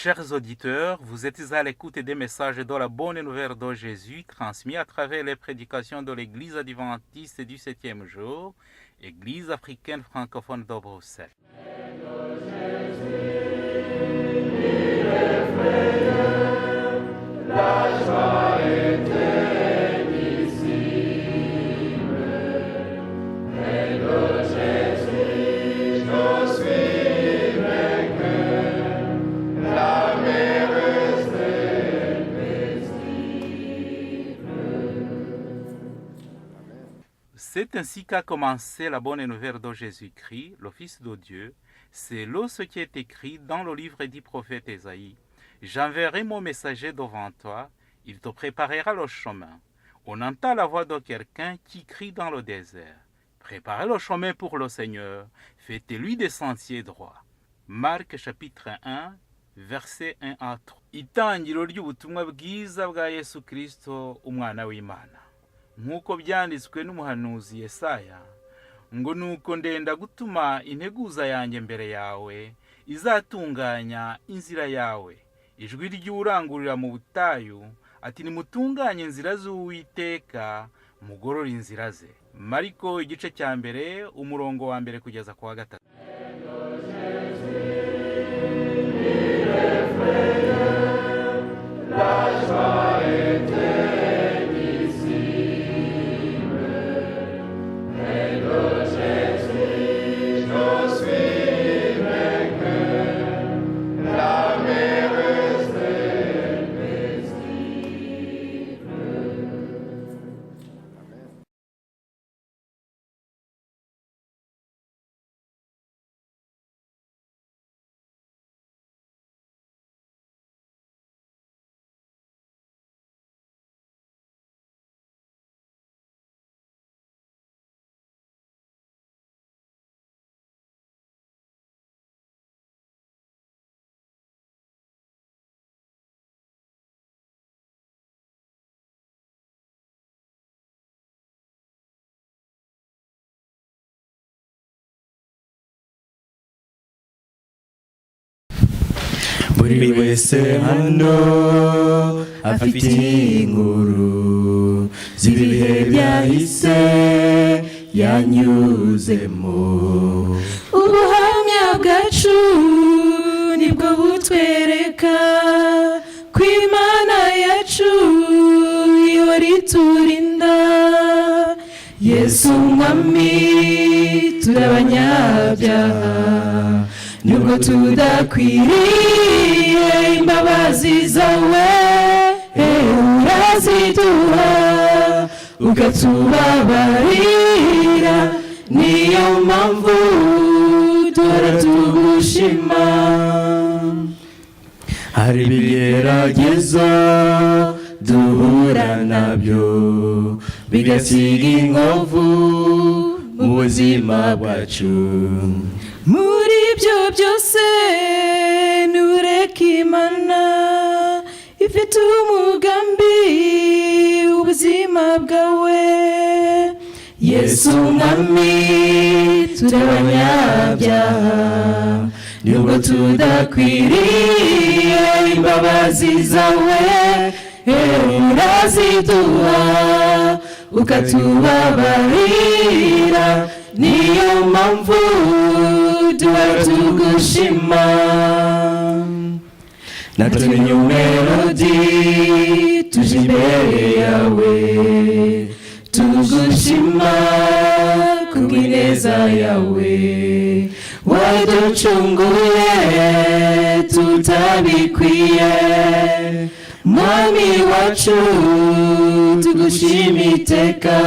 Chers auditeurs, vous êtes à l'écoute des messages de la bonne nouvelle de Jésus transmis à travers les prédications de l'Église adventiste du 7e jour, Église africaine francophone de Bruxelles. C'est ainsi qu'a commencé la bonne nouvelle de Jésus-Christ, le Fils de Dieu. C'est là ce qui est écrit dans le livre du prophète Ésaïe. J'enverrai mon messager devant toi, il te préparera le chemin. On entend la voix de quelqu'un qui crie dans le désert. Préparez le chemin pour le Seigneur, faites-lui des sentiers droits. Marc chapitre 1, verset 1 à 3. Itangiro ry'ubutumwa bwiza bwa Yesu Kristo, umwana w'Imana. Nk'uko byanditswe n'umuhanuzi Yesaya, ngo nuko ndenda gutuma integuza yanjye mbere yawe, izatunganya inzira yawe. Ijwi ry'urangurira mu butayu, ati nimutunganye inzira z'Uwiteka, mugorore inzira ze. Mariko igice cya mbere, umurongo wa mbere kugeza ku wa 3. Buri wese hano afite inkuru z'ibihe byahise yanyuzemo. Ubuhamya bwacu nibwo butwereka ko Imana yacu ihora iturinda. Yesu mwami turi abanyabyaha, nubwo tudakwiriye imbabazi zawe uraziduha ukatubabarira. Niyo mpamvu duhora tugushima. Hari ibigeragezo duhura nabyo bigasiga inkovu mu buzima bwacu. Muri ibyo byose ntureke Imana ifite umugambi ubuzima bwawe. Yesu mwami turi abanyabyaha, nubwo tudakwiriye imbabazi zawe uraziduha ukatubabarira. Niyo mpamvu duhora tugushima. Natumenye melodi tuje imbere yawe, tugushima kubw'ineza yawe. Waducunguye tutabikwiye, mwami wacu tugushima iteka.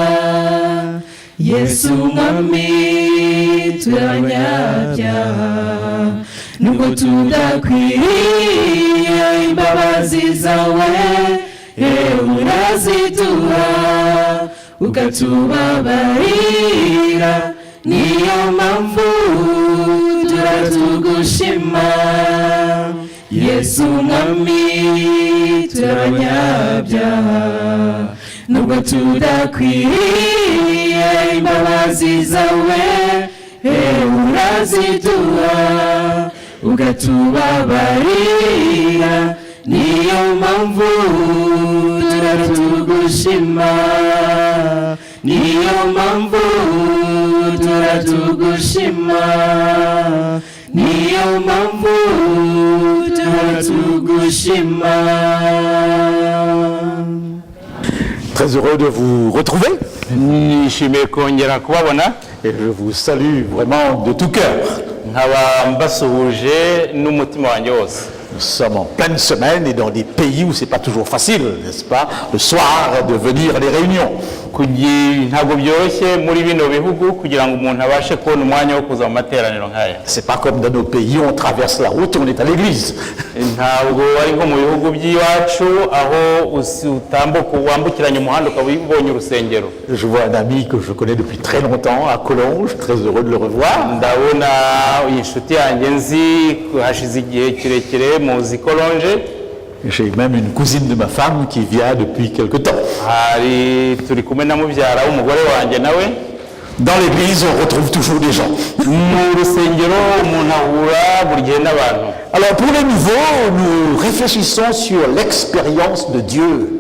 Yesu mwami turi abanyabyaha, nubwo tudakwiriye imbabazi zawe uraziduha ukatubabarira. Niyo mpamvu duhora tugushima. Yesu mwami turi abanyabyaha, nubwo tudakwiriye imbabazi zawe uraziduha ukatubabarira niyo mpamvu turatugushima niyo mpamvu turatugushima niyo mpamvu turatugushima. Très heureux de vous retrouver. nishimiye kongera kubabona Et je vous salue vraiment de tout cœur. nkaba mbasuhuje n'umutima wanjye wose. Nous sommes en pleine semaine et dans des pays où c'est pas toujours facile, n'est-ce pas, le soir de venir à des réunions. ntabwo byoroshye muri bino bihugu kugira ngo umuntu abashe kubona umwanya wo kuza mu materaniro nk'aya. C'est pas comme dans nos pays, on traverse la route et on est à l'église. ntabwo ari nko mu bihugu by'iwacu aho utambuka wambukiranya umuhanda ukaba ubonye urusengero. Je vois un ami que je connais depuis très longtemps à Collonges, très heureux de le revoir. ndabona inshuti yanjye nzi hashize igihe kirekire muzi Collonges. J'ai même une cousine de ma femme qui vient depuis quelque temps. turi kumwe na mubyara w'umugore wanjye nawe. Dans l'église, on retrouve toujours des gens. mu rusengero umuntu ahura buri gihe n'abantu. Alors pour les nouveaux, nous réfléchissons sur l'expérience de Dieu.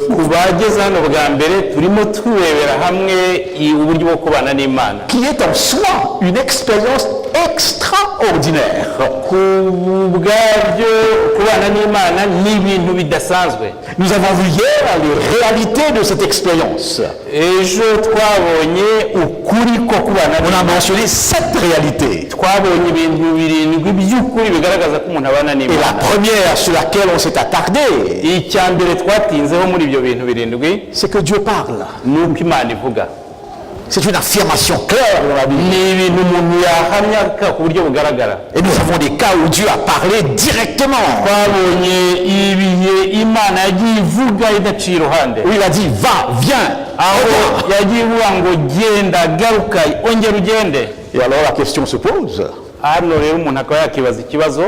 ku bageze hano bwa mbere turimo turebera hamwe uburyo bwo kubana n'Imana, Qui est en soi une expérience extraordinaire. ku bwabyo kubana n'Imana ni ibintu bidasanzwe. Nous avons vu hier les réalités de cette expérience. ejo twabonye ukuri ko kubana On a n'Imana. mentionné 7 réalités. twabonye ibintu birindwi by'ukuri bigaragaza ko umuntu abana Et la n'Imana. première sur laquelle on s'est attardé, icya mbere twatinzeho muri ibyo bintu birindwi c'est que Dieu parle. ni uko Imana ivuga. C'est une affirmation claire dans la Bible. ni ibintu umuntu yahamya ku buryo bugaragara. Et nous avons des cas où Dieu a parlé directement. twabonye ibihe Imana yagiye ivuga idaciye iruhande, Où il a dit, va, viens. aho yagiye ivuga ngo genda garuka ongera ugende. Et alors la question se pose. hano rero umuntu akaba yakibaza ikibazo,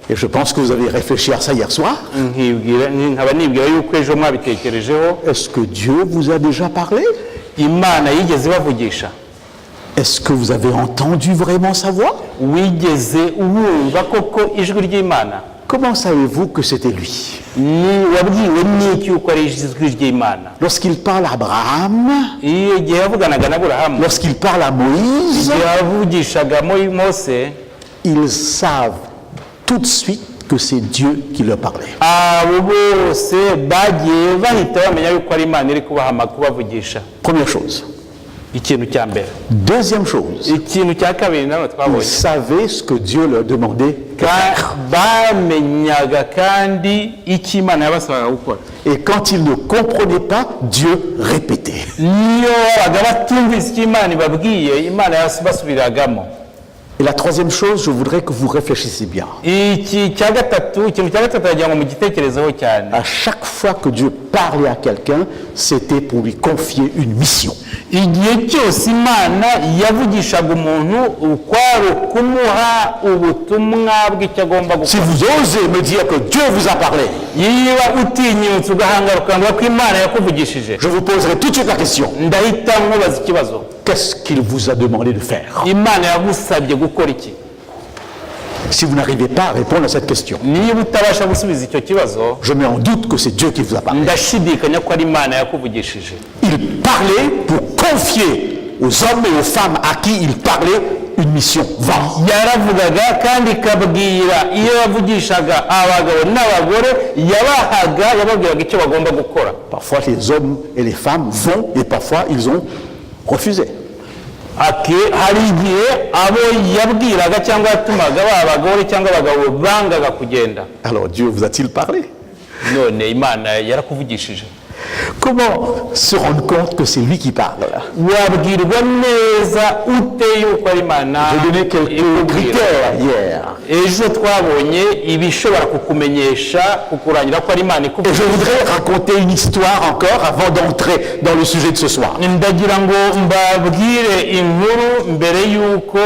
Et je pense que vous avez réfléchi à ça hier soir. nkaba nibwira yuko ejo mwabitekerejeho. Est-ce que Dieu vous a déjà parlé? Imana yigeze ibavugisha? Est-ce que vous avez entendu vraiment sa voix? wigeze wumva koko ijwi ry'Imana? Comment savez-vous que c'était lui? wabwiwe n'iki yuko ari ijwi ry'Imana? Lorsqu'il parle à Abraham, igihe yavuganaga na Aburahamu, lorsqu'il parle à Moïse, igihe yavugishaga Mose, ils savent tout de suite que c'est Dieu qui leur parlait. abo bose bagiye bahita bamenya yuko ari Imana iri kubavugisha. Première chose. ikintu cya mbere. Deuxième chose. ikintu cya kabiri nawe Ils twabonye, savaient ce que Dieu leur demandait de faire. bamenyaga kandi icyo Imana yabasabaga gukora. Et quand ils ne comprenaient pas, Dieu répétait. niyo babaga batumvise icyo Imana ibabwiye, Imana yabasubiragamo. Et la troisième chose, je voudrais que vous réfléchissiez bien. ikintu cya gatatu yagira ngo mugitekerezeho cyane. À chaque fois que Dieu parlait à quelqu'un, c'était pour lui confier une mission. igihe cyose Imana yavugishaga umuntu ukwari ukumuha ubutumwa bw'icyo agomba Si gukora. vous osez me dire que Dieu vous a parlé, niba utinyutse ugahangara ukavuga ko Imana yakuvugishije, je vous poserai tout de suite la question. ndahita nkubaza ikibazo, Qu'est-ce qu'il vous a demandé de faire? Imana yagusabye gukora iki? Si vous n'arrivez pas à répondre à cette question, niba utabasha gusubiza icyo kibazo, je mets en doute que c'est Dieu qui vous a parlé. ndashidikanya ko ari Imana yakuvugishije. Il parlait pour confier aux hommes et aux femmes à qui il parlait une mission. Va. yaravugaga kandi ikabwira, iyo yavugishaga abagabo n'abagore yababwiraga icyo bagomba gukora. Parfois les hommes et les femmes vont et parfois ils ont refusé. hari igihe abo yabwiraga cyangwa yatumaga abagore cyangwa abagabo bangaga kugenda. Alors Dieu vous a-t-il parlé? none Imana yarakuvugishije? Comment se rendre compte que c'est lui qui parle? wabwirwa neza ute yuko ari Imana J'ai donné quelques critères hier. ejo twabonye ibishobora kukumenyesha kukurangira ko ari Imana Et je ikuvugishije. voudrais raconter une histoire encore avant d'entrer dans le sujet de ce soir. ndagira ngo mbabwire inkuru mbere yuko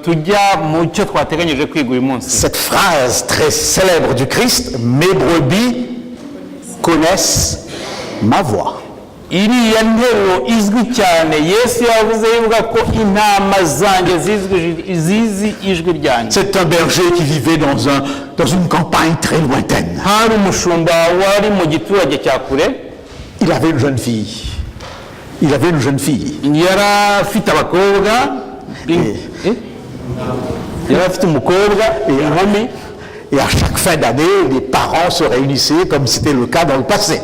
tujya mu cyo twateganyije kwiga uyu munsi. Cette phrase très célèbre du Christ, mes brebis connaissent ma voix. iriya nteruro izwi cyane Yesu yavuze yuvuga ko intama zanjye zizi ijwi ryanjye. C'est un berger qui vivait dans une campagne très lointaine. hari umushumba wari mu giturage cya kure. Il avait une jeune fille. yari afite abakobwa. yari afite umukobwa inkumi. Et à chaque fin d'année, les parents se réunissaient comme c'était le cas dans le passé.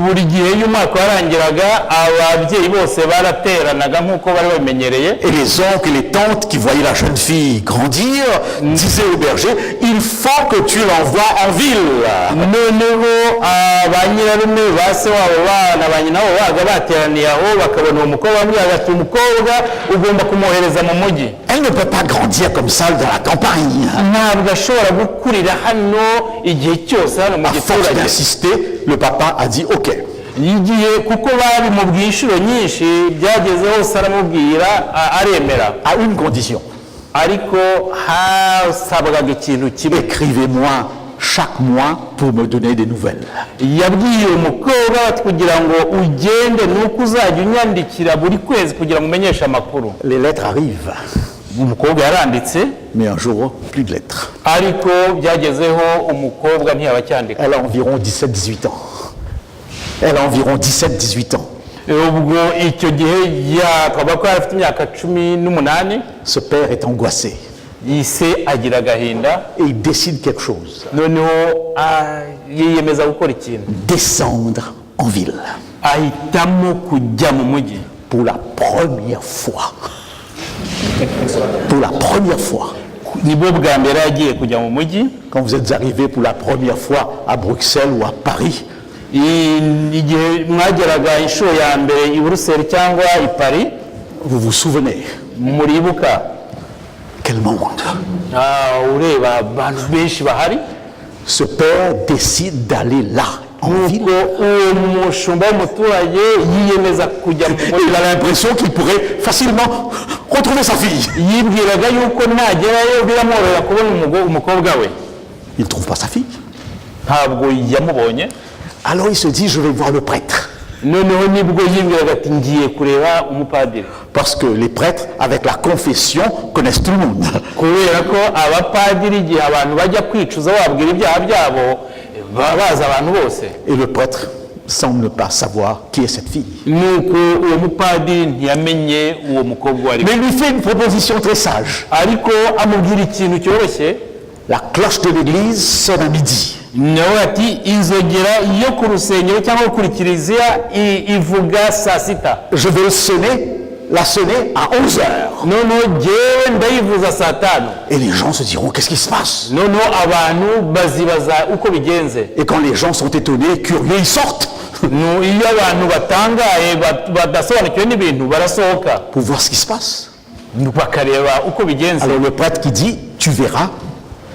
buri gihe iyo umwaka warangiraga ababyeyi bose barateranaga nk'uko bari babimenyereye. Et les oncles et les tantes qui voyaient la jeune fille grandir disaient au berger, il faut que tu l'envoies en ville. noneho ba nyirarume ba se wabo bana ba nyina wabo baga bateraniye aho bakabona uwo mukobwa ati umukobwa ugomba kumwohereza mu mujyi. Elle ne peut pas grandir comme ça dans la campagne. ntabwo ashobora gukurira hano igihe cyose hano mu À force giturage. d'insister, le papa a dit ok. igihe kuko babimubwiye inshuro nyinshi byageze hose aramubwira aremera. À une condition. ariko hasabwaga ikintu kimwe. Écrivez-moi chaque mois pour me donner des nouvelles. yabwiye umukobwa ati kugira ngo ugende nuko uzajya unyandikira buri kwezi kugira ngo umenyeshe amakuru. Les lettres arrivent, umukobwa yaranditse mais un jour, plus de lettres. ariko byagezeho umukobwa ntiyaba acyandika. Elle a environ 17-18 ans. ubwo icyo gihe yakaba ko afite imyaka 18. Ce père est angoissé yise agira agahinda. et il décide quelque chose. noneho yiyemeza gukora ikintu. Descendre en ville. ahitamo kujya mu mujyi. Pour la première fois. Pour la première fois. nibwo bwa mbere yagiye kujya mu mujyi. Quand vous êtes arrivé pour la première fois à Bruxelles ou à Paris, igihe mwageraga inshuro ya mbere i Buruseli cyangwa i Paris, vous vous souvenez, muribuka quel monde. ureba abantu benshi bahari. Ce père décide d'aller là, en ville. uwo mushumba w'umuturage yiyemeza kujya mu mujyi. Il a l'impression qu'il pourrait facilement retrouver sa fille. yibwiraga yuko nagerayo biramworohera kubona umukobwa we. Il ne trouve pas sa fille. ntabwo yamubonye. Alors il se dit, je vais voir le prêtre. noneho nibwo yibwiraga ati ngiye kureba umupadiri. Parce que les prêtres, avec la confession, connaissent tout le monde. kubera ko abapadiri igihe abantu bajya kwicuza babwira ibyaha byabo baba bazi abantu bose. Et le prêtre semble ne pas savoir qui est cette fille. nuko uwo mupadiri ntiyamenye uwo mukobwa uwo ari we. Mais il lui fait une proposition très sage. ariko amubwira ikintu cyoroshye. La cloche de l'église sonne à midi. nawe ati inzogera yo ku rusengero cyangwa ku kiliziya ivuga saa sita. Je vais la sonner à 11h. noneho jyewe ndayivuza saa 5. Et les gens se diront, qu'est-ce qui se passe? noneho abantu bazibaza uko bigenze. Et quand les gens sont étonnés, curieux, ils sortent iyo abantu batangaye badasobanukiwe n'ibintu barasohoka pour voir ce qui se passe. bakareba uko bigenze. Alors le prêtre qui dit, tu verras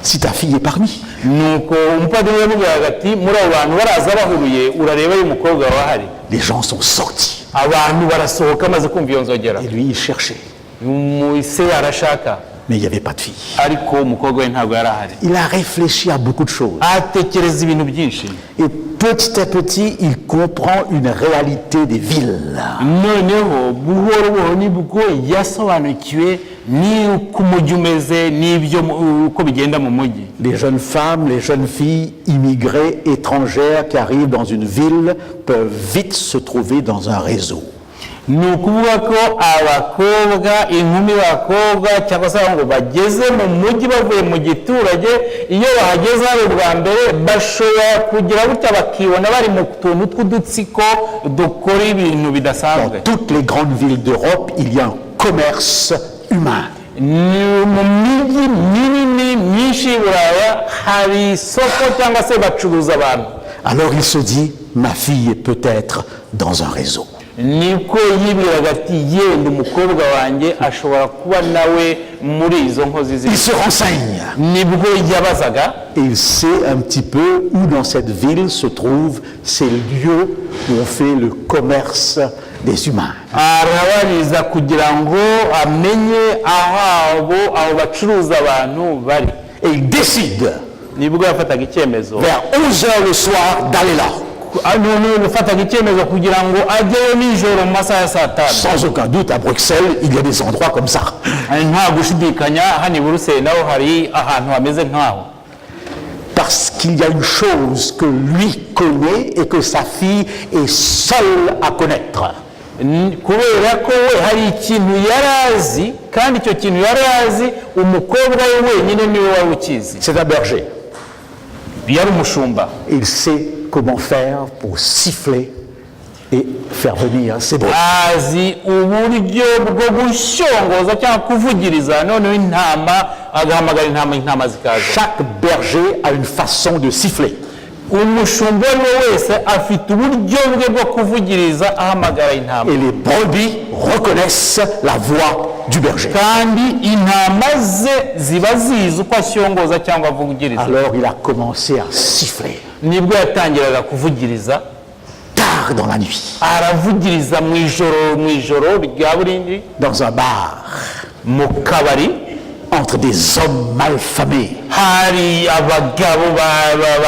si ta fille est parmi. nuko umupadiri yamubwiraga ati muri abo bantu baraza bahuruye urareba uyu mukobwa waba ahari. Les gens sont sortis. abantu barasohoka maze kumva iyo nzogera. Et lui, il cherchait. se arashaka. Mais il n'y avait pas de fille. ariko umukobwa we ntabwo yari ahari. Il a réfléchi à beaucoup de choses. atekereza ibintu byinshi. Et petit à petit, il comprend une réalité des villes. noneho buhoro buhoro nibwo yasobanukiwe n'uko umujyi umeze n'ibyo uko bigenda mu mujyi. Les jeunes femmes, les jeunes filles immigrées, étrangères qui arrivent dans une ville peuvent vite se trouver dans un réseau. ni ukuvuga ko abakobwa inkumi b'abakobwa cyangwa se ngo bageze mu mujyi bavuye mu giturage iyo bahageze ari ubwa mbere bashobora kugira gutya bakibona bari mu tuntu tw'udutsiko dukora ibintu bidasanzwe. Dans toutes les grandes villes d'Europe, il y a un commerce humain. mu mijyi minini myinshi y'Uburaya hari isoko cyangwa se bacuruza abantu. Alors il se dit, ma fille est peut-être dans un réseau. niko yibwiraga ati yenda umukobwa wanjye ashobora kuba nawe muri izo nkozi Il se renseigne. nibwo yabazaga. Et il sait un petit peu où dans cette ville se trouvent ces lieux où on fait le commerce des humains. arabariza kugira ngo amenye aho abo bacuruza abantu bari. Et il décide, nibwo yafataga icyemezo vers 11h le soir, d'aller là. none gufataga icyemezo kugira ngo ajyeyo nijoro mu masaha ya saa tanu. Sans aucun doute, à Bruxelles, il y a des endroits comme ça. Nta gushidikanya hano i Buruseli naho hari ahantu hameze nk'aho. Parce qu'il y a une chose que lui connaît et que sa fille est seule à connaître. Kubera ko we hari ikintu yari azi kandi icyo kintu yari azi umukobwa we wenyine niwe wari ukizi. C'est un berger. Yari umushumba. Il sait comment faire pour siffler et faire venir ses brebis. Azi uburyo bwo gushongoza cyangwa kuvugiriza noneho intama agahamagara intama zikaza. Chaque berger a une façon de siffler. Umushumba wese afite uburyo bwe bwo kuvugiriza ahamagara intama. Et les brebis reconnaissent la voix du berger. Kandi intama ze ziba zizi uko ashongoza cyangwa avugiriza. Alors il a commencé à siffler. Nibwo yatangiraga kuvugiriza Tard dans la nuit. Aravugiriza mu ijoro rya burindi. Dans un bar. Mu kabari. Entre des hommes malfamés. Hari abagabo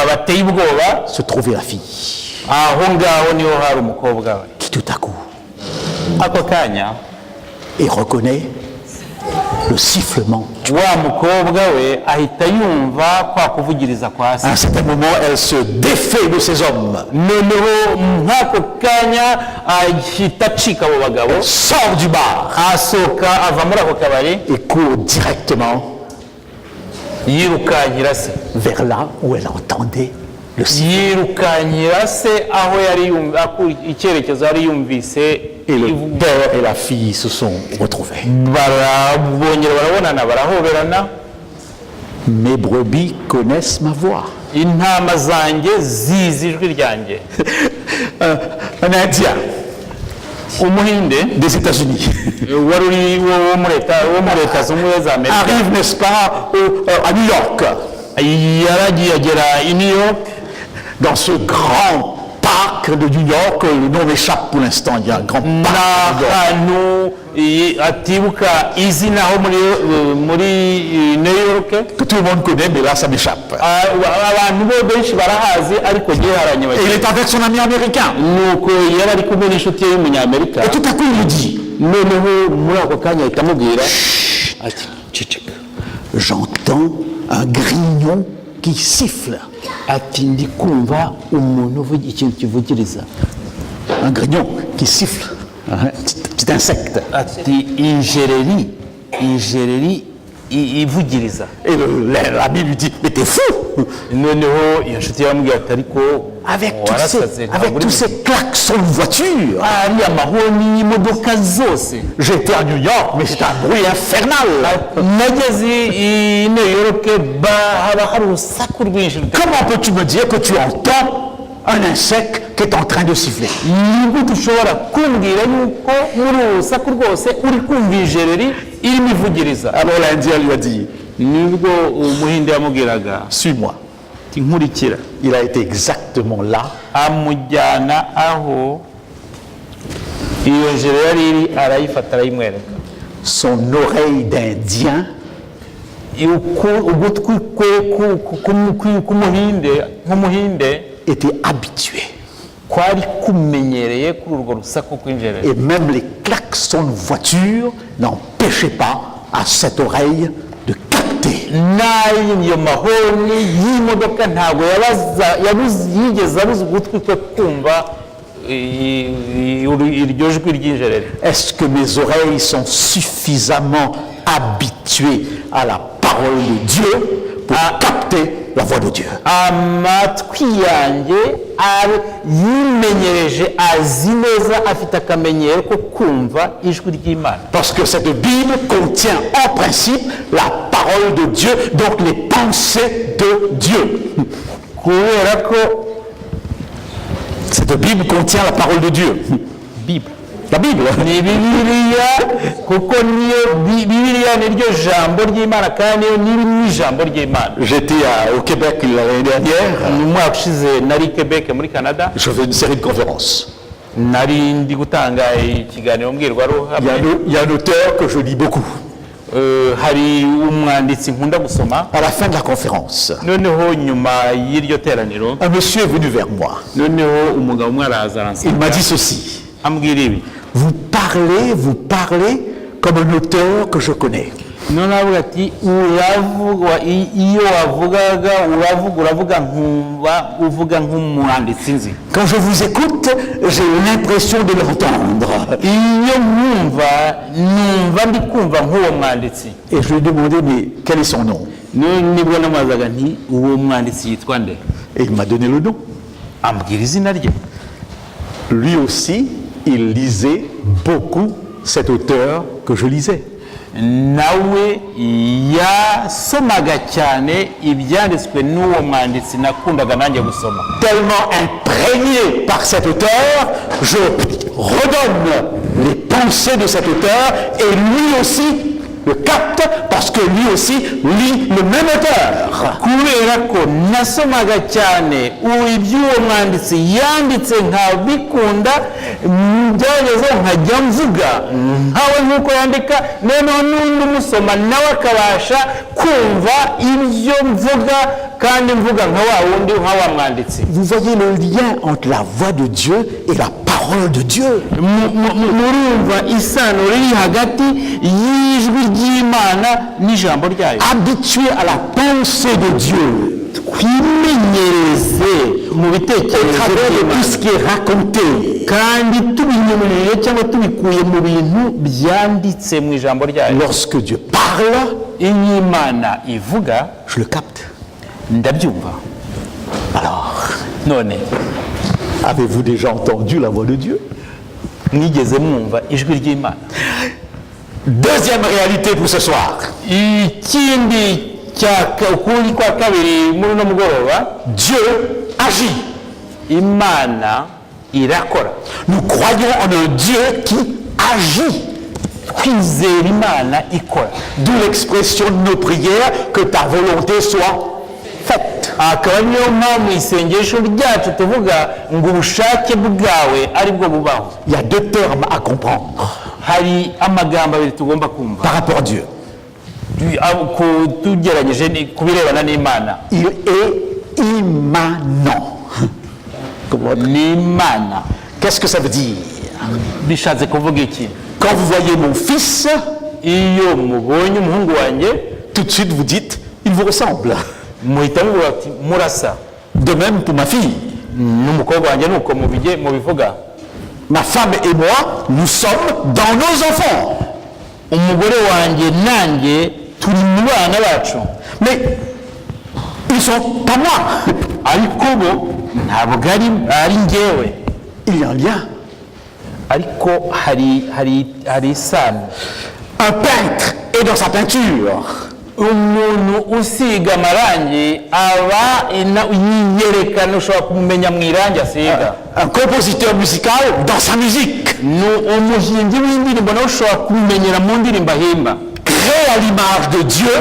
bateye ubwoba. Se trouvait la fille. Aho ngaho niho hari umukobwa we. Qui tout à coup. Ako kanya. Et reconnaît le sifflement. Wa mukobwa we ahita yumva kwa kuvugiriza kwa se. À un certain moment, elle se défait de ces hommes. Noneho nk'ako kanya ahita acika abo bagabo. Sort du bar. Asohoka ava muri ako kabari. Et court directement yirukankira se. vers là où elle entendait le sifflement. Yirukankira se aho yari icyerekezo yari yumvise. Et le père et la fille se sont retrouvés. Bongera barabonana barahoberana. Mes brebis connaissent ma voix. Intama zanjye zizi ijwi ryanjye. Un Indien. Umuhinde des États-Unis wari uri wo muri leta z'ubumwe za Amerika arrive, n'est-ce pas, à New York. Yaragiye agera i New York. Dans ce grand parc de New York, le nom m'échappe pour l'instant, il y a un grand parc. Atibuka izina ho muri New York que tout le monde connaît, mais là ça m'échappe. Abantu benshi barahazi ariko gihe haranyuma. Et il est avec son ami américain. Nuko yari ari kumwe n'inshuti ye y'umunyamerika. Et tout à coup il lui dit, noneho muri ako kanya ahita amubwira ati ceceka, j'entends un grignon qui siffle. Ati ndi kumva umuntu uvuga ikintu kivugiriza. Un grignon qui siffle. Petit insecte. Ati injereri ivugiriza. Et l'ami lui dit, mais t'es fou. Noneho iyo nshuti yaramubwira ati ariko avec tous ces klaxons de voiture. Ariya mahoni y'imodoka zose. J'étais à New York, mais c'est un bruit infernal. Nageze i New York haba hari urusaku rwinshi. Comment peux-tu me dire que tu entends un insecte qui est en train de siffler? Nibwo ushobora kumbwira yuko muri urusaku rwose uri kumva injereri irimo ivugiriza. Alors l'Indien lui a dit, nibwo umuhinde yamubwiraga, suis-moi. Nkurikira. Il a été exactement là. Amujyana aho iyo njere yari iri, arayifata arayimwereka. Son oreille d'Indien ugutwi kwe nk'umuhinde était habitué. Kwari kumenyereye kuri urwo rusaku kw'injereri. Et même les klaxons de voiture n'empêchaient pas à cette oreille de capter. N'ayo mahoni y'imodoka ntabwo yigeze abuza ugutwi kwe kumva iryo jwi ry'injereri. Est-ce que mes oreilles sont suffisamment habituées à la parole de Dieu pour capter la voix de Dieu? Amatwi yanjye yimenyereje, azi neza, afite akamenyero ko kumva ijwi ry'Imana. Parce que cette Bible contient en principe la parole de Dieu, donc les pensées de Dieu. Kubera ko cette Bible contient la parole de Dieu. Bible. La Bible. Ni Bibiliya, kuko Bibiliya niryo jambo ry'Imana kandi ni ijambo ry'Imana. J'étais au Québec l'année dernière. Mu mwaka ushize nari Québec muri Canada. Je fais une série de conférences. Nari ndi gutanga ikiganiro mbwirwaruhame. Il y a un auteur que je lis beaucoup. hari umwanditsi nkunda gusoma à la fin de la conférence. noneho nyuma y'iryo teraniro Un monsieur est venu vers moi. noneho umugabo umwe araza Il aransanga m'a dit ceci. ambwira ibi Vous parlez comme un auteur que je connais. none avuga ati iyo wavugaga uravuga nkumva uvuga nk'umwanditsi nzi. Quand je vous écoute, j'ai l'impression de l'entendre. iyo numva ndi kumva nk'uwo mwanditsi. Et je lui ai demandé, mais quel est son nom? none nibwo namubazaga nti uwo mwanditsi yitwa nde. Et il m'a donné le nom. ambwira izina rye. Lui aussi, il lisait beaucoup cet auteur que je lisais. nawe yasomaga cyane ibyanditswe n'uwo mwanditsi nakundaga nanjye gusoma. Tellement imprégné par cet auteur, je redonne les pensées de cet auteur et lui aussi le capte parce que lui aussi lit le même auteur. kubera ko nasomaga cyane iby'uwo mwanditsi yanditse nkabikunda byageze nkajya mvuga nkawe nk'uko yandika noneho n'undi umusoma nawe akabasha kumva ibyo mvuga kandi mvuga nka wa wundi nka wa mwanditsi. Vous voyez le lien entre la voix de Dieu et la parole de Dieu. murumva isano riri hagati y'ijwi ry'Imana n'ijambo ryayo. Habitué à la pensée de Dieu. twimenyereze mu Au bitekerezo travers de tout ce qui est raconté. kandi tubinyemereye cyangwa tubikuye mu bintu byanditse mu ijambo ryayo. Lorsque Dieu parle, iyo Imana ivuga je le capte. ndabyumva. Alors, none avez-vous déjà entendu la voix de Dieu? mwigeze mwumva ijwi ry'Imana? Deuxième réalité pour ce soir. ikindi ukuri kwa kabiri muri uno mugoroba, Dieu agit. Imana irakora. Nous croyons en un Dieu qui agit. twizera Imana ikora. D'où l'expression de nos prières, que ta volonté soit faite. akaba niyo mpamvu isengesho ryacu tuvuga ngo ubushake bwawe ari bwo bubaho. Il y a deux termes à comprendre hari amagambo abiri tugomba kumva par rapport à Dieu. tugeranyije ku birebana n'Imana. Il est immanent. n'Imana Qu'est-ce que ça veut dire? bishatse kuvuga iki? Quand vous voyez mon fils, iyo mubonye umuhungu wanjye tout de suite vous dites, il vous ressemble. muhita muvuga ati murasa. De même pour ma fille. n'umukobwa wanjye nuko mubivuga. Ma femme et moi, nous sommes dans nos enfants. umugore wanjye nanjye turi mu bana bacu. Mais ils ne sont pas moi. ariko bo ntabwo ari njyewe. Il y a un lien. ariko hari isano. Un peintre est dans sa peinture. umuntu usiga amarangi aba yiyerekana, ushobora kumumenya mu irangi asiga. Un compositeur musical dans sa musique. umuhimbyi w'indirimbo nawe ushobora kubimenyera mu ndirimbo ahimba. Créé à l'image de Dieu,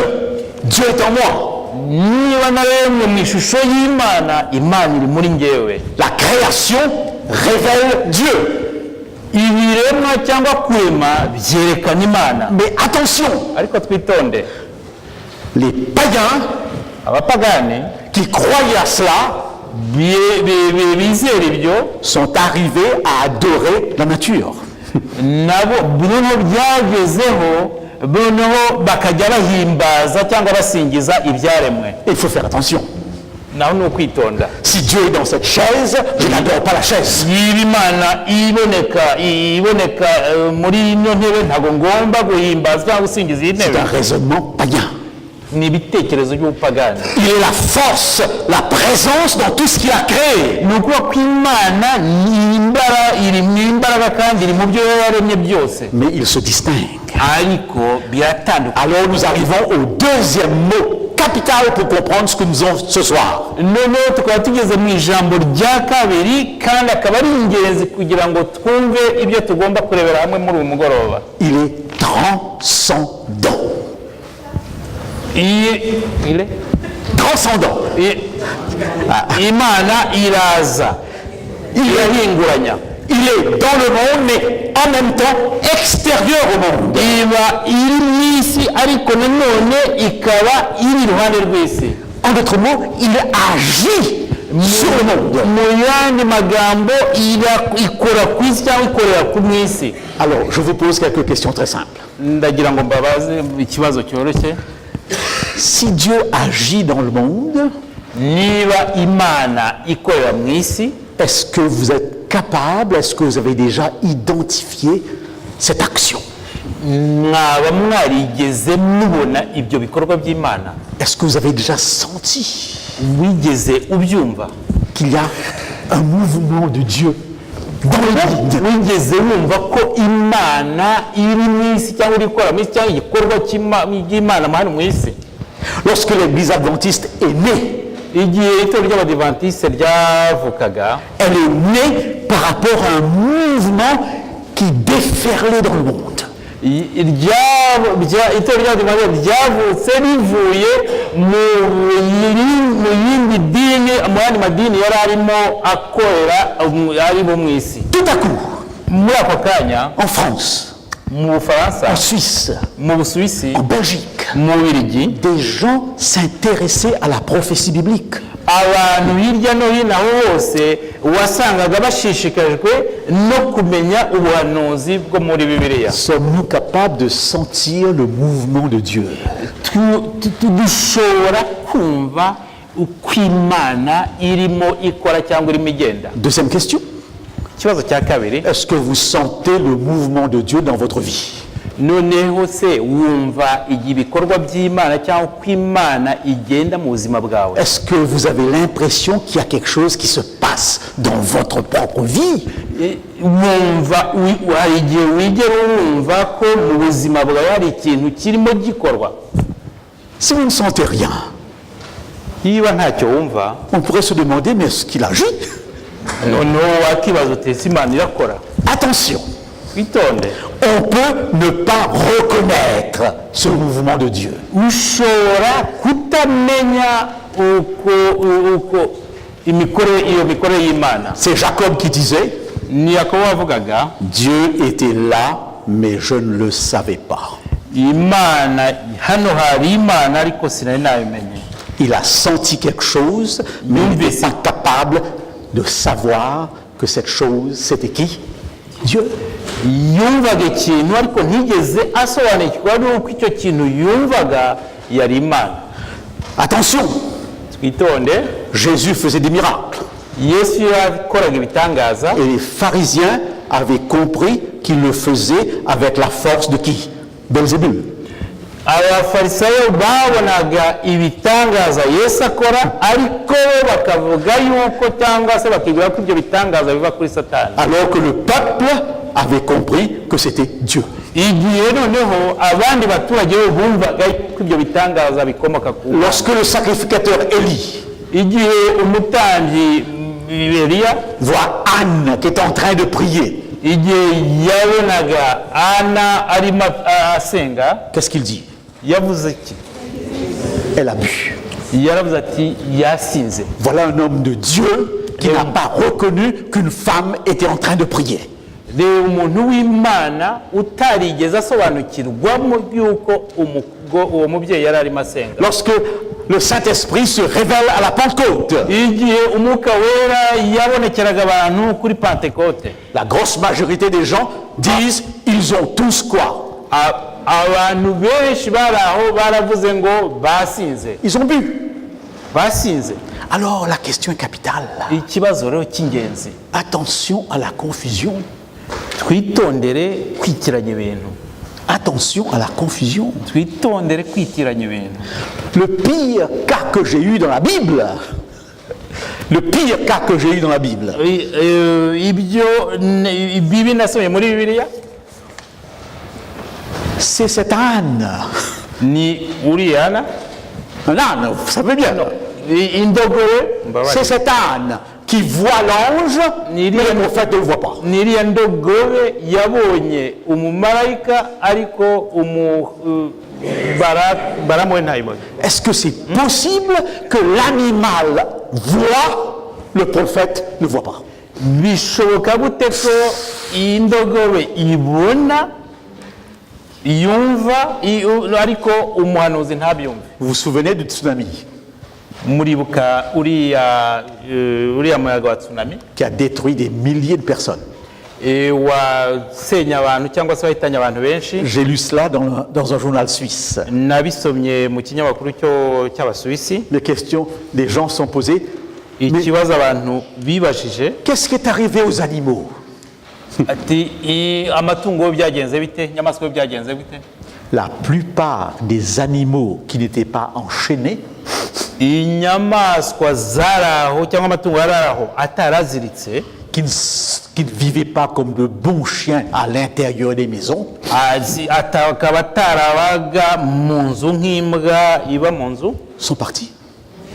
Dieu est en moi. niba naremwe mu ishusho y'Imana, Imana iri muri njyewe. La création révèle Dieu. ibiremwa cyangwa kurema byerekana Imana. Mais attention, ariko twitonde, les païens abapagani qui croyaient à cela bizera ibyo sont arrivés à adorer la nature. nabo noneho byagezeho noneho bakajya bahimbaza cyangwa basingiza ibyaremwe. Il faut faire attention. naho ni ukwitonda. Si Dieu est dans cette chaise, je n'adore pas la chaise. niba Imana iboneka muri ino ntebe, ntabwo ngomba guhimbaza cyangwa gusingiza iyi C'est ntebe. un raisonnement païen. ni ibitekerezo by'ubupagani. Il est la force, la présence dans tout ce qu'il a créé. ni ukuvuga ko Imana iri mu imbaraga kandi iri mu byo yaremye byose. Mais il se distingue. ariko biratandukanye. Alors nous arrivons au deuxième mot capital pour comprendre ce que nous avons ce soir. noneho tukaba tugeze mu ijambo rya kabiri kandi akaba ari ingenzi kugira ngo twumve ibyo tugomba kurebera hamwe muri uyu mugoroba. Il est transcendant. Transcendant. Imana iraza irahinguranya. Il Il est dans le monde, mais en même temps extérieur au monde. iba iri mu isi ariko nanone ikaba iri iruhande rw'isi. En d'autres mots, il agit sur le monde. Mu yandi magambo ikora ku isi cyangwa ikorera ku isi. Alors, je vous pose quelques questions très simples. Ndagira ngo mbabaze ikibazo cyoroshye. Si Dieu agit dans le monde, Niba Imana ikorera mu isi, est-ce que vous êtes capable, est-ce que vous avez déjà identifié cette action? mwaba mwarigeze mubona ibyo bikorwa by'Imana? Est-ce que vous avez déjà senti Wigeze ubyumva? qu'il y a un mouvement de Dieu dans le monde? Wigeze wumva ko Imana iri mu isi cyangwa iri gukora mu isi cyangwa igikorwa cy'Imana hano mu isi? Lorsque l'Église adventiste est née, Igihe itorero ry'Abadivantisite ryavukaga, elle est née par rapport à un mouvement qui déferlait dans le monde. itorero ry'Abadivantisite ryavutse rivuye mu yindi dini, mu yandi madini yari arimo akorera ari bo mu isi. Tout à coup, Muri ako kanya en France, mu Bufaransa, en Suisse, mu Busuwisi, en Belgique, mu Bubiligi, des gens s'intéressaient à la prophétie biblique. abantu hirya no hino aho hose wasangaga bashishikajwe no kumenya ubuhanuzi bwo muri Bibiliya. Sommes-nous capables de sentir le mouvement de Dieu? Dushobora kumva uko Imana irimo ikora cyangwa irimo igenda. Deuxième question. Ikibazo cya kabiri, Est-ce que vous sentez le mouvement de Dieu dans votre vie? noneho se wumva ibikorwa by'Imana cyangwa uko Imana igenda mu buzima bwawe? Est-ce que vous avez l'impression qu'il y a quelque chose qui se passe dans votre propre vie? Wumva hari igihe wigera wumva ko mu buzima bwawe hari ikintu kirimo gikorwa? Si vous ne sentez rien, Niba ntacyo wumva, on pourrait se demander, mais est-ce qu'il agit? noneho wakibaza uti ese Imana irakora? Attention, Witonde, on peut ne pas reconnaître ce mouvement de Dieu. ushobora kutamenya uko iyo mikorere y'Imana. C'est Jacob qui disait, Ni Yakobo wavugaga, Dieu était là, mais je ne le savais pas. Imana hano hari Imana ariko sinari nabimenye. Il a senti quelque chose, mais il n'était pas capable de savoir que cette chose, c'était qui? Dieu. Yumvaga ikintu ariko ntigeze asobanukirwa n'uko icyo kintu yumvaga yari Imana. Attention, Twitonde, Jésus faisait des miracles. Yesu yakoraga ibitangaza, Et les pharisiens avaient compris qu'il le faisait avec la force de qui? Belzébul. abafarisayo babonaga ibitangaza Yesu akora, ariko bakavuga yuko cyangwa se bakibwira ko ibyo bitangaza biva kuri Satani. Alors que le peuple avait compris que c'était Dieu. Igihe noneho abandi baturage bo bumvaga ko ibyo bitangaza bikomoka ku Mana. Lorsque le sacrificateur Élie Igihe umutambyi Eliya voit Anne qui est en train de prier, igihe yabonaga Ana arimo asenga, qu'est-ce qu'il dit? yavuze iki? Elle a bu. Yaravuze ati yasinze. Voilà un homme de Dieu qui n'a pas reconnu qu'une femme était en train de prier. Reba umuntu w'Imana utarigeze asobanukirwamo yuko uwo mubyeyi yari arimo asenga. Lorsque le Saint-Esprit se révèle à la Pentecôte, Igihe umwuka wera yabonekeraga abantu kuri Pentekote, la grosse majorité des gens disent ils ont tous quoi? abantu benshi bari aho baravuze ngo basinze. Ils ont bu. Basinze. Alors la question est capitale. Ikibazo rero cy'ingenzi, Attention à la confusion. twitondere kwitiranya ibintu. Attention à la confusion. Twitondere kwitiranya ibintu. Le pire cas que j'ai eu dans la Bible, Ibyo bibi nasomye muri Bibiliya c'est cette âne. ni Uriyana, Un âne, vous savez bien. indogore, C'est cet âne qui voit l'ange, mais le prophète ne le voit pas. n'iriya ndogore yabonye umumarayika ariko baramu we ntayibonye. Est-ce que c'est possible que l'animal voit, le prophète ne voit pas? bishoboka gute ko iyi ndogobe ibona yumva ariko umuhanuzi ntabyumve? Vous vous souvenez du tsunami muribuka uriya muyaga wa tsunami qui a détruit des milliers de personnes? wasenya abantu cyangwa se wahitanye abantu benshi. J'ai lu cela dans un journal suisse. Nabisomye mu kinyamakuru cy'Abasuwisi. Les questions des gens sont posées. Ikibazo abantu bibajije, qu'est-ce qui est arrivé aux animaux? Ati amatungo byagenze bite, nyamaswa byagenze bite? La plupart des animaux qui n'étaient pas enchaînés, inyamaswa zaraho cyangwa amatungo yaraho ataraziritse, qui ne vivaient pas comme de bons chiens à l'intérieur des maisons, akaba atarabaga mu nzu nk'imbwa iba mu nzu, sont partis.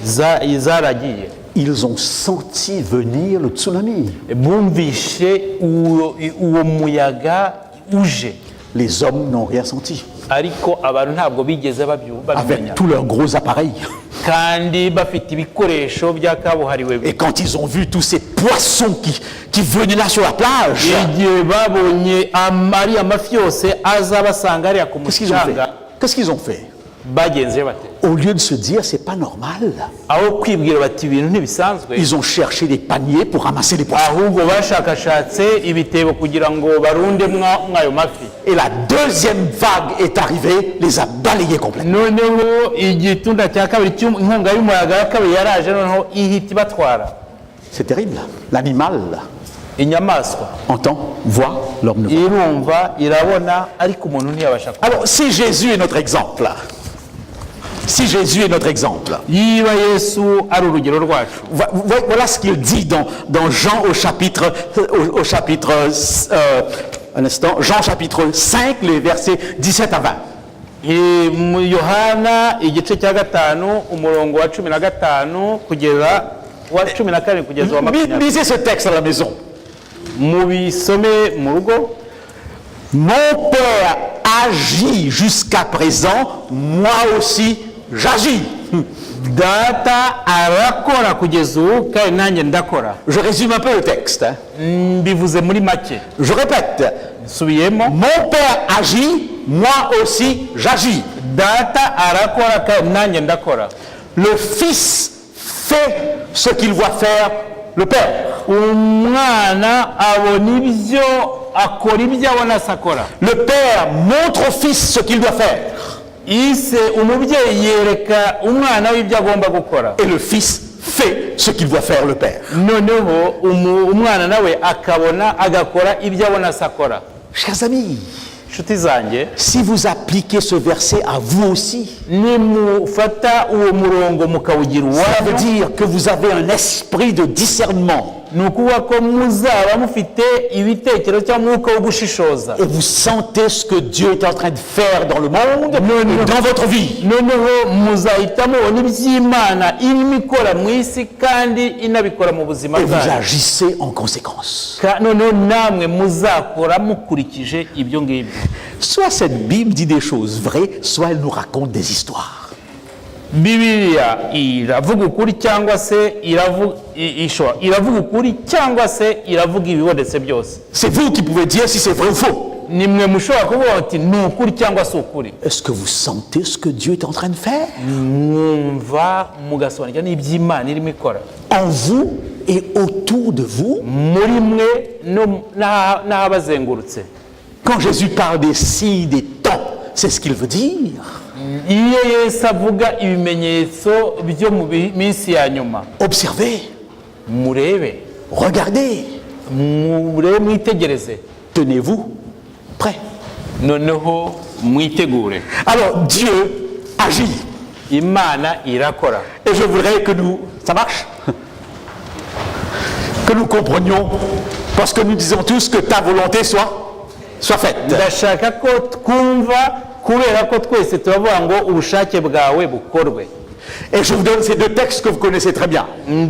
Zaragiye. Ils ont senti venir le tsunami. Bumvishe uwo muyaga uje. Les hommes n'ont rien senti. Ariko abantu ntabwo bigeze babimenya. Avec tous leurs gros appareils. Kandi bafite ibikoresho bya kabuhariwe. Et quand ils ont vu tous ces poissons qui venaient là sur la plage, igihe babonye amari amafi yose aza basanga ari ku mucanga, qu'est-ce qu'ils ont fait? Bagenze bate? Au lieu de se dire c'est pas normal, aho kwibwira bati ibintu ntibisanzwe, ils ont cherché des paniers pour ramasser les poissons. Ahubwo bashakashatse ibitebo kugira ngo barunde mwayo mafi. Et la deuxième vague est arrivée, les a balayés complètement. Noneho igitunda cya kabiri inkonga y'umuyaga ya kabiri yaraje, noneho ihita ibatwara. C'est terrible. L'animal inyamaswa entend, voit, l'homme ne voit. Irumva, irabona, ariko umuntu ntiyabasha. Alors si Jésus est notre exemple, si Jésus est notre exemple, voilà ce qu'il dit dans Jean au chapitre un instant, Jean chapitre 5, les versets 17 à 20. Yohana igice cya 5 umurongo wa 15 kugeza wa 14 kugeza wa 20. Lisez ce texte à la maison. Mubisome mu rugo. Mon Père agit jusqu'à présent, moi aussi j'agis. Data arakora kugeza ubu kandi nanjye ndakora. Je résume un peu le texte. Mbivuze muri make. Je répète. Subiyemo. Mon Père agit, moi aussi j'agis. Data arakora kandi nanjye ndakora. Le Fils fait ce qu'il voit faire le Père. Umwana abona ibyo akora ibyo abona sakora. Le Père montre au Fils ce qu'il doit faire. Ise umubyeyi yereka umwana w'ibyo agomba gukora. Et le Fils fait ce qu'il doit faire le Père. Noneho umwana nawe akabona agakora ibyo abona sakora. Chers amis, si vous appliquez ce verset à vous aussi, ça veut dire que vous avez un esprit de discernement. Et vous sentez ce que Dieu est en train de faire dans le monde et dans votre vie. Et vous agissez en conséquence. Soit cette Bible dit des choses vraies, soit elle nous raconte des histoires. Bibiliya iravuga ukuri cyangwa se iravuga ukuri cyangwa se iravuga ibibonetse byose. C'est vous qui pouvez dire si c'est vrai ou faux. Nimwe mushobora kuvuga ati ni ukuri cyangwa se ukuri. Est-ce que vous sentez ce que Dieu est en train de faire? Mwumva mugasobanukirwa n'iby'Imana irimo ikora. En vous et autour de vous. Muri mwe n'abazengurutse. Quand Jésus parle des signes des temps, c'est ce qu'il veut dire. Observez. Regardez. Tenez-vous prêts. Alors Dieu agit. Et je voudrais que nous... Ça marche? Que nous comprenions, parce que nous disons tous que ta volonté soit faite. Et je vous donne ces deux textes que vous connaissez très bien. Ne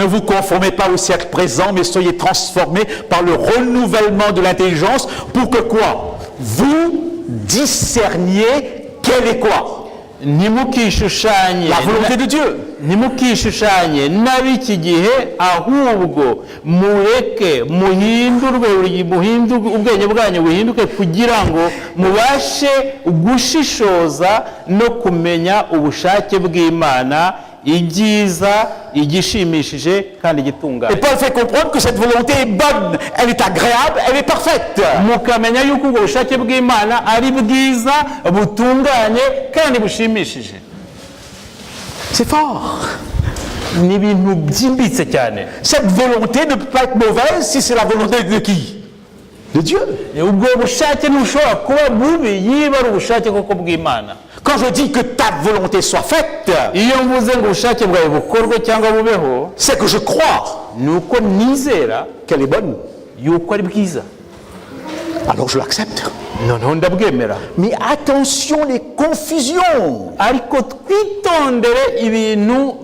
vous conformez pas au siècle présent, mais soyez transformés par le renouvellement de l'intelligence pour que quoi? Vous discerniez quel est quoi? ntimukishushanye la volonté de Dieu. ntimukishushanye n'ab'iki gihe ahubwo mureke muhindurwe ubwenge bwanyu buhinduke kugira ngo mubashe gushishoza no kumenya ubushake bw'Imana ibyiza igishimishije kandi Et gitunganye Paul fait comprendre que cette volonté est bonne, elle est agréable, elle est parfaite. mukamenya yuko ubwo bushake bw'Imana ari bwiza butunganye kandi bushimishije. C'est fort. Ni ibintu byimbitse cyane. Cette volonté ne peut pas être mauvaise si c'est la volonté de qui? De Dieu. ubwo bushake ntushobora kuba bubi yiba ari ubushake koko bw'Imana. Quand je dis que ta volonté soit faite, iyo mvuze ngo ubushake bwawe bukorwe cyangwa bubeho c'est que je crois ni uko nizera qu'elle est bonne. yuko ari bwiza, Alors je l'accepte. noneho ndabwemera. Mais attention les confusions. ariko twitondere ibintu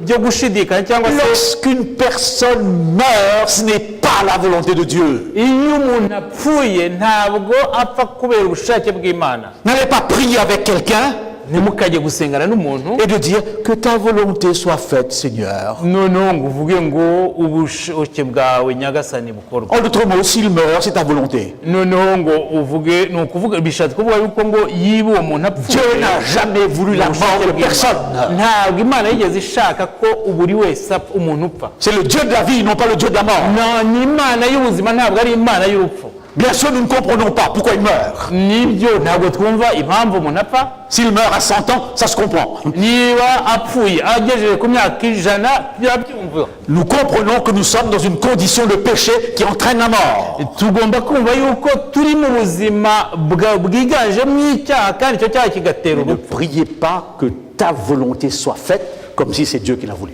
byo gushidikanya cyangwa se Lorsqu'une personne meurt, ce n'est pas la volonté de Dieu. iyo umuntu apfuye ntabwo apfa kubera ubushake bw'Imana. N'allez pas prier avec quelqu'un ntimukajye gusengana n'umuntu et de dire que ta volonté soit faite, Seigneur. noneho ngo uvuge ngo ubushake bwawe nyagasani bukorwe. En d'autres mots, s'il meurt, c'est ta volonté. noneho ngo uvuge ni ukuvuga bishatse kuvuga yuko ngo yiba uwo muntu Dieu apfuye n'a jamais voulu la mort de personne. ntabwo Imana yigeze ishaka ko buri wese umuntu upfa. C'est le Dieu de la vie, non pas le Dieu de la mort. ni Imana y'ubuzima ntabwo ari Imana y'urupfu. Bien sûr, nous ne comprenons pas pourquoi il meurt. nibyo ntabwo twumva impamvu umuntu apfa. S'il meurt à 100 ans, ça se comprend. niba apfuye agejeje ku myaka 100 birabyumva. Nous comprenons que nous sommes dans une condition de péché qui entraîne la mort. tugomba kumva yuko turi mu buzima bwiganjemo icyaha kandi icyo cyaha kigatera Ne urupfu. priez pas que ta volonté soit faite comme si c'est Dieu qui l'a voulu.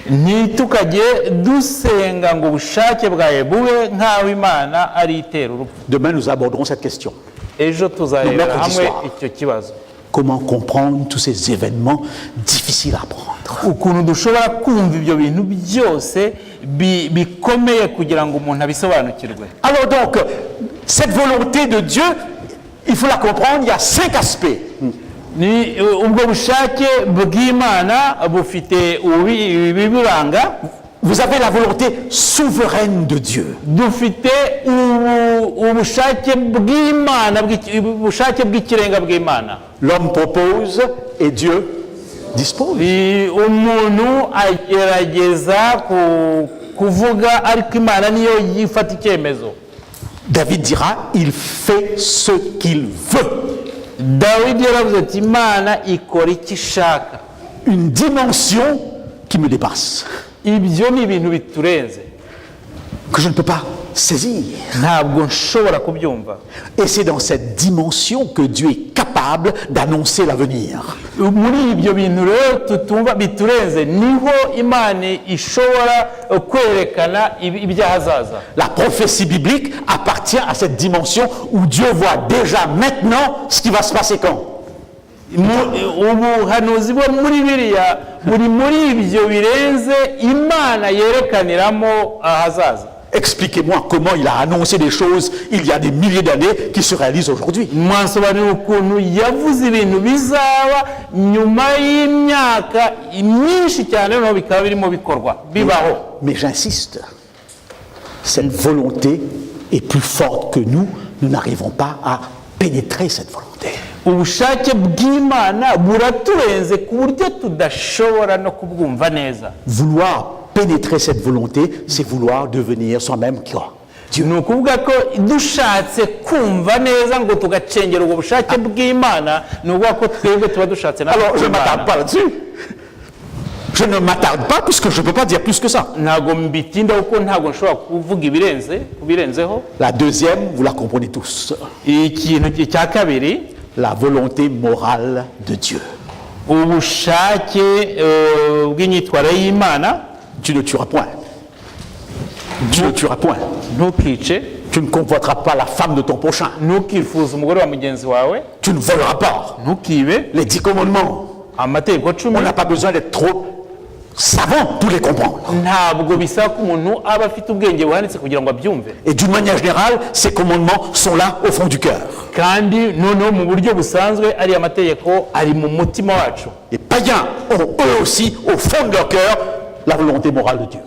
ntitukajye dusenga ngo ubushake bwawe bube nk'aho Imana ari itera urupfu. Demain, nous aborderons cette question. ejo tuzarebera Nous hamwe mettre icyo kibazo, Comment comprendre tous ces événements difficiles à apprendre. ukuntu dushobora kumva ibyo bintu byose bikomeye kugira ngo umuntu abisobanukirwe. Alors donc, cette volonté de Dieu, il faut la comprendre, il y a 5 aspects. ni ubwo bushake bw'Imana bufite ibiburanga. Vous avez la volonté souveraine de Dieu. dufite ubushake bw'Imana, ubushake bw'ikirenga bw'Imana. L'homme propose et Dieu dispose. umuntu agerageza kuvuga ariko Imana niyo yifata icyemezo. David dira, il fait ce qu'il veut. Dawidi yaravuze ati Imana ikora icyo ishaka. Une dimension qui me dépasse, ibyo ni ibintu biturenze, que je ne peux pas saisir. ntabwo nshobora kubyumva. Et c'est dans cette dimension que Dieu est capable d'annoncer l'avenir. muri ibyo bintu rero tutumva biturenze niho Imana ishobora kwerekana ibyahazaza. La prophétie biblique appartient à cette dimension où Dieu voit déjà maintenant ce qui va se passer quand. ubuhanuzi bwo muri Bibiliya buri muri ibyo birenze Imana yerekaniramo ahazaza. Expliquez-moi comment il a annoncé des choses il y a des milliers d'années qui se réalisent aujourd'hui. mwansobanurira ukuntu yavuze ibintu bizaba nyuma y'imyaka myinshi cyane noneho bikaba birimo bikorwa bibaho. Mais j'insiste, cette volonté est plus forte que nous. Nous n'arrivons pas à pénétrer cette volonté. ubushake bw'Imana buraturenze ku buryo tudashobora no kubwumva neza. Vouloir pénétrer cette volonté, c'est vouloir devenir soi-même quoi? Dieu. ni ukuvuga ko dushatse kumva neza ngo tugacengera ubwo bushake bw'Imana ni ukuvuga ko twebwe tuba dushatse na Alors je ne m'attarde pas là-dessus. Je ne m'attarde pas puisque je ne peux pas dire plus que ça. ntabwo mbitindaho kuko ntabwo nshobora kuvuga ibirenzeho. La deuxième, vous la comprenez tous. ikintu cya kabiri, La volonté morale de Dieu. ubushake bw'imyitwarire y'Imana. Tu ne tueras point. Tu ne tueras point. ntukice, Tu ne convoiteras pas la femme de ton prochain. ntukifuze umugore wa mugenzi wawe, Tu ne voleras pas. ntukibe. Les 10 commandements. amategeko 10. On n'a pas besoin d'être trop savant pour les comprendre. ntabwo bisaba ko umuntu aba afite ubwenge buhanitse kugira ngo abyumve. Et d'une manière générale, ces commandements sont là au fond du cœur. kandi noneho mu buryo busanzwe ariya mategeko ari mu mutima wacu. Les païens ont eux aussi au fond de leur cœur la volonté morale de Dieu.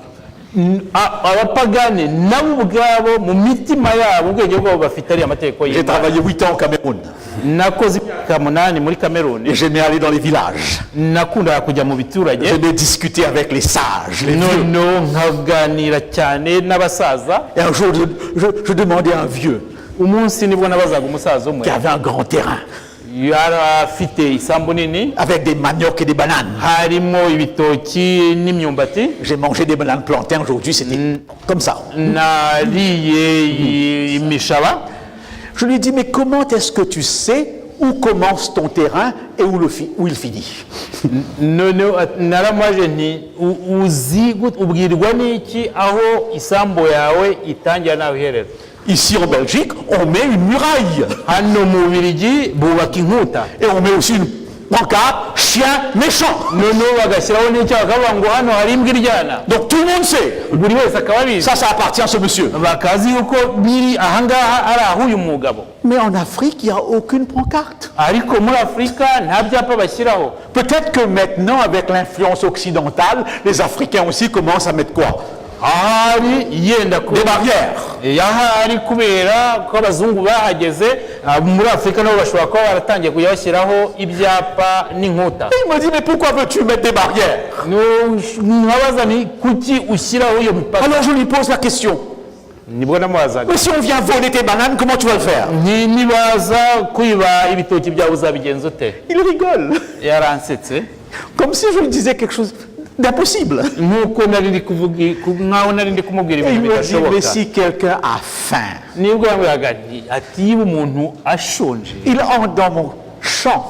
abapagani nabo ubwabo mu mitima yabo ubwenge bwabo bafite ariya mategeko J'ai y'Imana. travaillé 8 ans au Cameroun nakoze imyaka 8 muri Cameroun. et j'aimais aller dans les villages. nakundaga kujya mu biturage J'aimais discuter avec les sages, les vieux. noneho nkaganira cyane n'abasaza. Et un jour, je demandais à un vieux umunsi nibwo nabazaga umusaza umwe qui avait un grand terrain yari afite isambu nini avec des maniocs et des bananes. harimo ibitoki n'imyumbati. J'ai mangé des bananes plantains aujourd'hui, c'était comme ça. nariye imishaba. Je lui ai dit, mais comment est-ce que tu sais où commence ton terrain et où il finit? noneho naramaje nti uzi ubwirwa n'iki aho isambu yawe itangira naho iherera. Ici en Belgique, on met une muraille hano mu Bubiligi bubaka inkuta et on met aussi une pancarte, chien méchant. noneho bagashyiraho n'icyo bakavuga ngo hano hari imbwa iryana. Donc tout le monde sait. buri wese akaba abizi. Ça appartient à ce monsieur. bakazi yuko biri ahangaha ari ahuyu mugabo. Mais en Afrique, il n'y a aucune pancarte. ariko muri Afurika nta byapa bashyiraho. Peut-être que maintenant, avec l'influence occidentale, les Africains aussi commencent à mettre quoi? ahari yenda Des barrières. ahari kubera ko abazungu bahageze muri Afurika nabo bashobora kuba baratangiye kujya bashyiraho ibyapa n'inkuta. Il me dit, mais pourquoi veux-tu mettre des barrières? nkabaza ni kuki ushyiraho iyo mipaka. Alors je lui pose la question. nibwo namubazaga Mais si on vient voler tes bananes, comment tu vas le faire? nibaza kwiba ibitoki byawe uzabigenza ute. Il rigole. yaransetse Comme si je lui disais quelque chose d'impossible. nk'uko nkaho nari ndi kumubwira Et il ibintu me dit, mais bidashoboka. si quelqu'un a faim, nibwo yambwiraga ati niba umuntu ashonje il entre dans mon champ,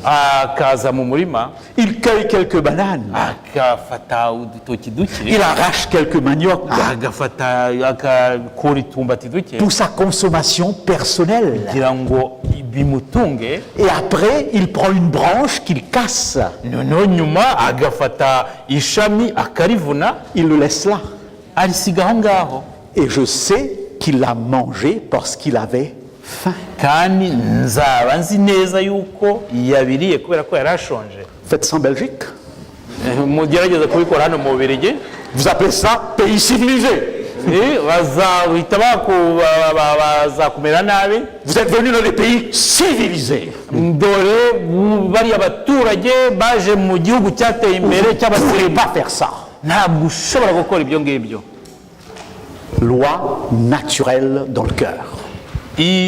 akaza mu murima il cueille quelques bananes, agafata udutoki duke il arrache quelques maniocs agafata agakura itumbati duke pour sa consommation personnelle. kugira ngo bimutunge. Et après, il prend une branche qu'il casse, noneho nyuma agafata ishami akarivuna il le laisse là. arisiga aho ngaho. Et je sais qu'il l'a mangé parce qu'il avait faim. kandi nzaba nzi neza yuko yabiriye kubera ko yari ashonje. Faites ça en Belgique. mugerageza kubikora hano mu Bubiligi. Vous appelez ça pays civilisé. bazahita bazakumera nabi. Vous êtes venus dans des pays civilisés. dore bariya baturage baje mu gihugu cyateye imbere Vous ne pouvez cy'abasirimu. pas faire ça. ntabwo ushobora gukora ibyo ngibyo. Loi naturelle dans le cœur.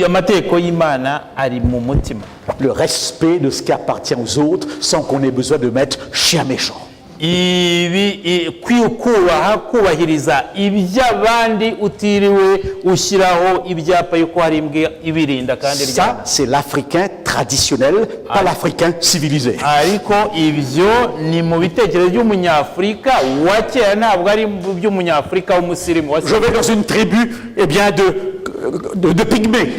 amategeko y'Imana ari mu mutima. Le respect de ce qui appartient aux autres sans qu'on ait besoin de mettre chien méchant. kubahiriza iby'abandi utiriwe ushyiraho ibyapa yuko hari imbwa ibirinda kandi Ça, ryana. c'est l'Africain traditionnel, pas l'Africain civilisé. ariko ibyo ni mu bitekerezo by'umunyafurika wa kera, ntabwo ari by'umunyafurika w'umusirimu. Je vais dans une tribu, eh bien, de pygmées.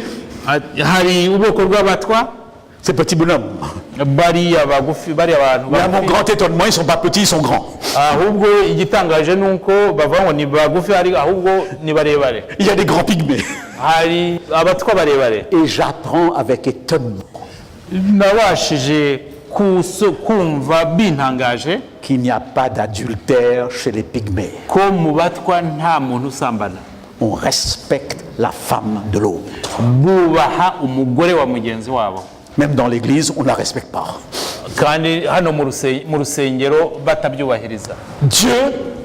hari ubwoko bw'abatwa Ces petits bonhommes. bariya bagufi bariya abantu Mais à mon bagufi. grand étonnement, ils ne sont pas petits, ils sont grands. ahubwo igitangaje ni uko bavuga ngo ni bagufi ahubwo ni barebare. Il y a des grands pygmées. hari abatwa barebare. Et j'apprends avec étonnement nabashije kumva bintangaje qu'il n'y a pas d'adultère chez les pygmées. ko mu batwa nta muntu usambana. On respecte la femme de l'autre. bubaha umugore wa mugenzi wabo. Même dans l'église, on ne la respecte pas. kandi hano mu rusengero batabyubahiriza. Dieu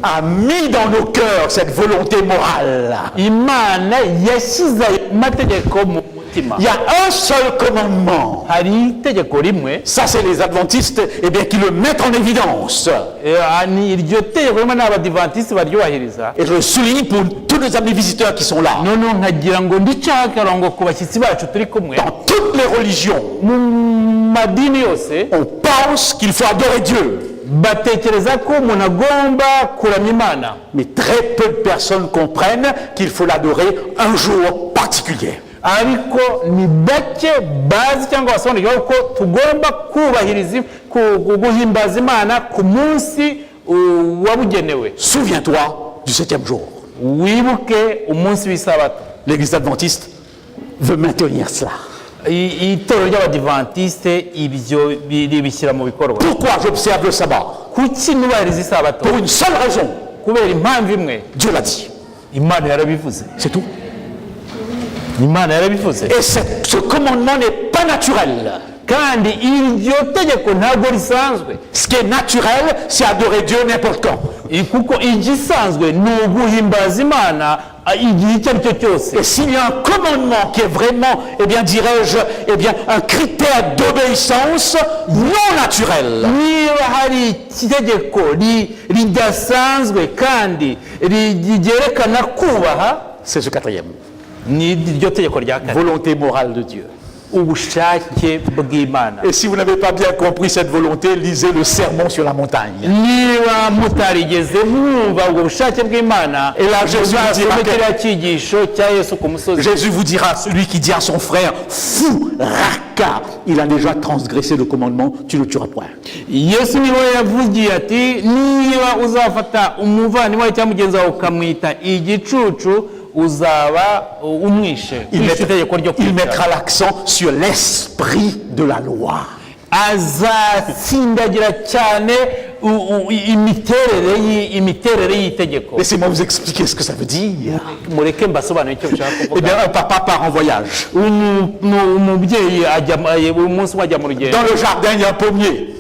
a mis dans nos cœurs cette volonté morale. imana yashyize ayo mategeko mu mutima. Il y a un seul commandement. hari itegeko rimwe. Ça, c'est les adventistes eh bien, qui le mettent en évidence. ni iryo tegeko rimwe n'abadivantisiti baryubahiriza. Et je le souligne pour tous nos amis visiteurs qui sont là. noneho nkagira ngo ndicaho akarongo ku bashyitsi bacu turi kumwe. Dans toutes les religions, mu madini yose on pense qu'il faut adorer Dieu. batekereza ko umuntu agomba kuramya Imana. Mais très peu de personnes comprennent qu'il faut l'adorer un jour particulier. ariko ni bake bazi cyangwa basobanukirwa ko tugomba kubahiriza guhimbaza Imana ku munsi wabugenewe. Souviens-toi du 7e jour. Wibuke umunsi w'isabato. L'Église adventiste veut maintenir cela. Itorero ry'abadivantiste ibyo bishyira mu bikorwa. Pourquoi j'observe le sabbat? Kuki nubahiriza isabato? Pour une seule raison. Kubera impamvu imwe. Dieu l'a dit. Imana yarabivuze. C'est tout. Imana yarabivuze. Et ce commandement n'est pas naturel. Kandi iryo tegeko ntabwo risanzwe. Ce qui est naturel, c'est adorer Dieu n'importe quand. Kuko igisanzwe ni uguhimbaza Imana igihe icyo ari cyo cyose. Et s'il y a un commandement qui est vraiment, eh bien, dirais-je, eh bien, un critère d'obéissance non naturel. Niba hari itegeko ridasanzwe kandi ryerekana kubaha, c'est ce 4e. Ni iryo tegeko rya kane. Volonté morale de Dieu. Ubushake bw'Imana. Et si vous n'avez pas bien compris cette volonté, lisez le sermon sur la montagne. Niba mutarigeze mwumva ubwo bushake bw'Imana, et là Jésus vous dira, celui qui dit à son frère, fou, raka, il a déjà transgressé le commandement, tu ne tueras point. Yesu niwe yavugiye ati, niba uzafata umuvandimwe cyangwa mugenzi wawe ukamwita igicucu, uzaba umwishe. Il mettra l'accent sur l'esprit de la loi. Azatsindagira cyane imiterere y'itegeko. Laissez-moi vous expliquer ce que ça veut dire. Mureke mbasobanurire icyo nshaka kuvuga. Eh bien, un papa part en voyage. Umubyeyi ajya umunsi wajya mu rugendo. Dans le jardin, il y a un pommier.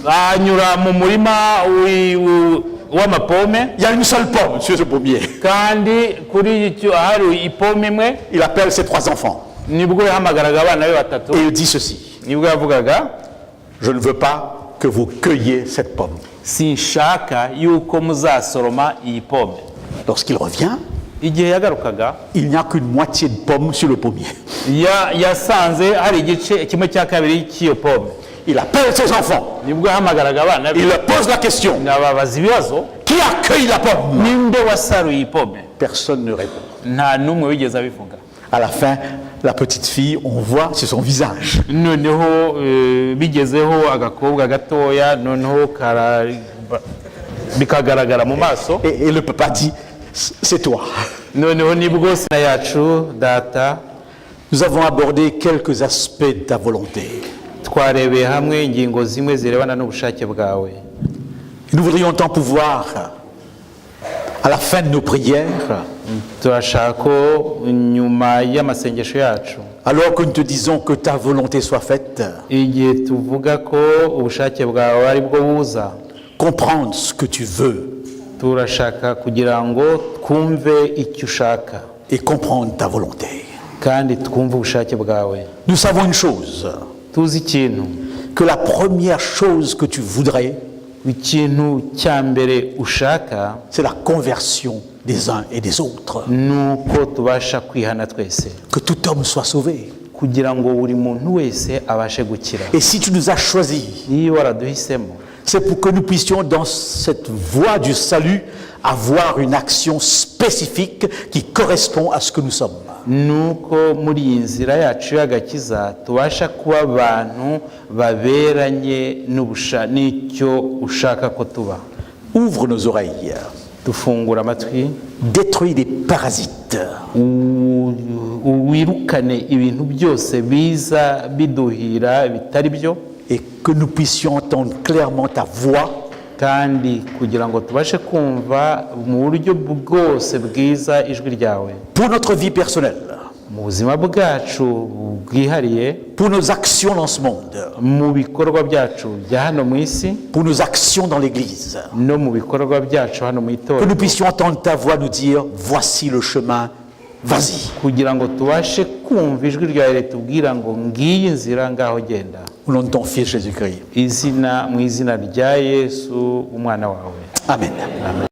Anyura mu murima w'amapome. Il y a une seule pomme sur ce pommier. Kandi kuri icyo hari ipome imwe. Il appelle ses 3 enfants. Nibwo yahamagaraga abana be batatu. Et il dit ceci. Nibwo yavugaga, je ne veux pas que vous cueilliez cette pomme. Sinshaka yuko muzasoroma iyi pome. Lorsqu'il revient, igihe yagarukaga, il n'y a qu'une moitié de pomme sur le pommier. Yasanze hari igice kimwe cya kabiri cy'iyo pome. Il appelle ses enfants. Il leur pose la question. Qui a cueilli la pomme? Personne ne répond. À la fin, la petite fille, on voit sur son visage. Et le papa dit, c'est toi. Nous avons abordé quelques aspects de ta volonté. Nous voudrions tant pouvoir, à la fin de nos prières, alors que nous te disons que ta volonté soit faite, comprendre ce que tu veux et comprendre ta volonté. Nous savons une chose, que la première chose que tu voudrais, c'est la conversion des uns et des autres. Que tout homme soit sauvé. Et si tu nous as choisis, c'est pour que nous puissions dans cette voie du salut avoir une action spécifique qui correspond à ce que nous sommes. Nuko muri iyi nzira yacu y'agakiza tubasha kuba abantu baberanye n'icyo ushaka ko tuba. Ouvre nos oreilles. Tufungura amatwi. Détruis les parasites. Wirukane ibintu byose biza biduhira bitari byo. Et que nous puissions entendre clairement ta voix. Kandi kugira ngo tubashe kumva mu buryo bwose bwiza ijwi ryawe. Pour notre vie personnelle. Mu buzima bwacu bwihariye. Pour nos actions dans ce monde. Mu bikorwa byacu bya hano mu isi. Pour nos actions dans l'église. No mu bikorwa byacu hano mu itorero. Que nous puissions entendre ta voix nous dire, voici le chemin, vas-y. Kugira ngo tubashe kumva ijwi ryawe ritubwira ngo ngiyi nzira ngaho genda. Au nom de ton fils Jésus-Christ. Mu izina rya Yesu umwana wawe. Amen. Amen.